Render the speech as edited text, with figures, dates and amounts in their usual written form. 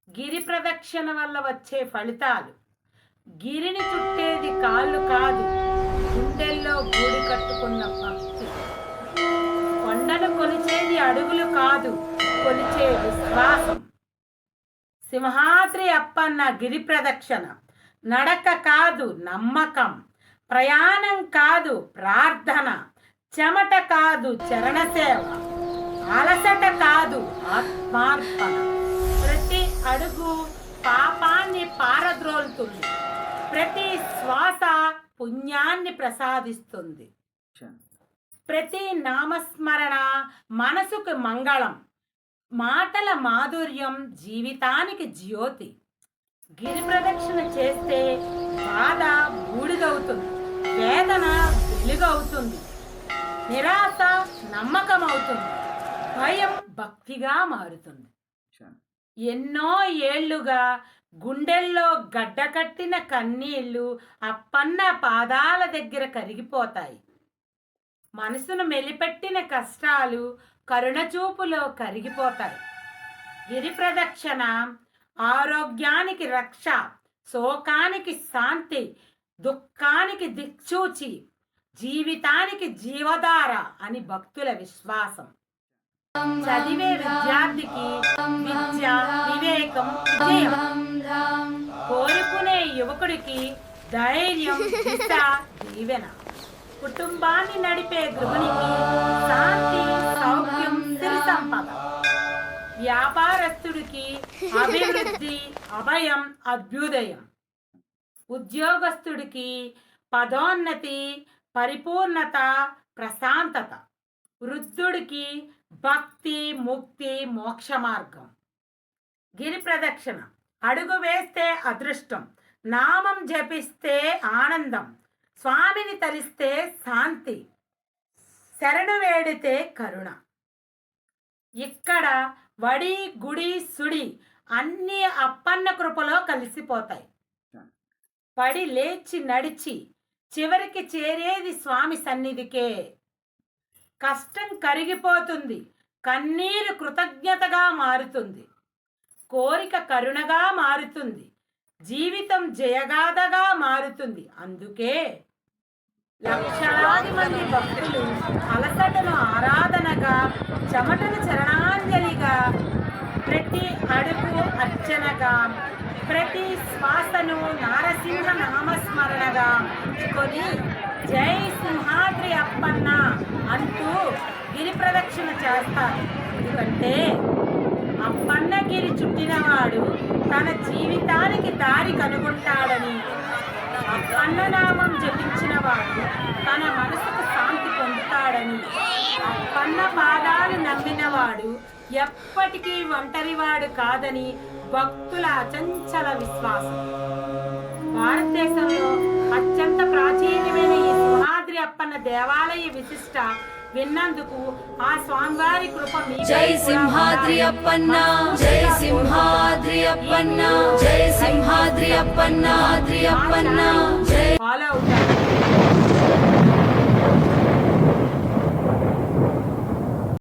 గిరి ప్రదక్షిణ వల్ల వచ్చే ఫలితాలు. గిరిని చుట్టేది కాళ్ళు కాదు, గుండెల్లో గూడు కట్టుకున్న భక్తి. కొండను కొలిచేది అడుగులు కాదు, కొలిచే విశ్వాసం. సింహాద్రి అప్పన్న గిరి ప్రదక్షిణ నడక కాదు, నమ్మకం. ప్రయాణం కాదు, ప్రార్థన. చెమట కాదు, చరణసేవ. అలసట కాదు, ఆత్మార్పణ. ప్రతి అడుగు పాపాన్ని పారద్రోలుతుంది, ప్రతి శ్వాస పుణ్యాన్ని ప్రసాదిస్తుంది. ప్రతి నామస్మరణ మనసుకు మంగళం, మాటల మాధుర్యం జీవితానికి జ్యోతి. గిరి ప్రదక్షిణ చేస్తే బాధ బూడిదవుతుంది, వేదన వెలుగవుతుంది, నిరాశ నమ్మకం అవుతుంది, భయం భక్తిగా మారుతుంది. ఎన్నో ఏళ్లుగా గుండెల్లో గడ్డకట్టిన కన్నీళ్లు అప్పన్న పాదాల దగ్గర కరిగిపోతాయి. మనసును మెలిపెట్టిన కష్టాలు కరుణచూపులో కరిగిపోతాయి. గిరి ప్రదక్షిణ ఆరోగ్యానికి రక్ష, శోకానికి శాంతి, దుఃఖానికి దిక్సూచి, జీవితానికి జీవధార అని భక్తుల విశ్వాసం. చదివే విద్యార్థికి విద్య, వివేకం, విజయం. కోరుకునే యువకుడికి ధైర్యం, దిశ, దీవెన. కుటుంబాన్ని నడిపే గృహిణికి శాంతి, సౌఖ్యం, సిరి సంపద. వ్యాపారస్తుడికి అభివృద్ధి, అభయం, అభ్యుదయం. ఉద్యోగస్తుడికి పదోన్నతి, పరిపూర్ణత, ప్రశాంతత. వృద్ధుడికి భక్తి, ముక్తి, మోక్ష మార్గం. గిరి ప్రదక్షిణ అడుగు వేస్తే అదృష్టం, నామం జపిస్తే ఆనందం, స్వామిని తలిస్తే శాంతి, శరణు వేడితే కరుణ. ఇక్కడ వడి, గుడి, సుడి అన్నీ అప్పన్న కృపలో కలిసిపోతాయి. పడి లేచి నడిచి చివరికి చేరేది స్వామి సన్నిధికే. కష్టం కరిగిపోతుంది, కన్నీరు కృతజ్ఞతగా మారుతుంది, కోరిక కరుణగా మారుతుంది, జీవితం జయగాథగా మారుతుంది. అందుకే లక్షలాది మంది భక్తులు అలసటను ఆరాధనగా, చెమటను చరణాంజలిగా, ప్రతి అడుగు అర్చనగా, ప్రతి శ్వాసను నారసింహ నామస్మరణగా కొని జై సింహాద్రి అప్పన్న అంటూ గిరి ప్రదక్షిణ చేస్తారు. ఎందుకంటే అప్పన్నగిరి చుట్టినవాడు తన జీవితానికి దారి కనుగొంటాడని, అప్పన్ననామం జపించిన వాడు తన మనసుకు శాంతి పొందుతాడని, అప్పన్న పాదాలు నమ్మినవాడు ఎప్పటికీ ఒంటరివాడు కాదని భక్తుల అచంచల విశ్వాసం. భారతదేశంలో అత్యంత ప్రాచీనమైన ఈ సింహాద్రి అప్పన్న దేవాలయ విశిష్ట విన్నందుకు ఆ స్వామివారి కృప జై సింహాద్రి అప్పన్న, జై సింహాద్రి అప్పన్న, జై సింహాద్రి అప్పన్న, జై ఫాలో అవుతారు.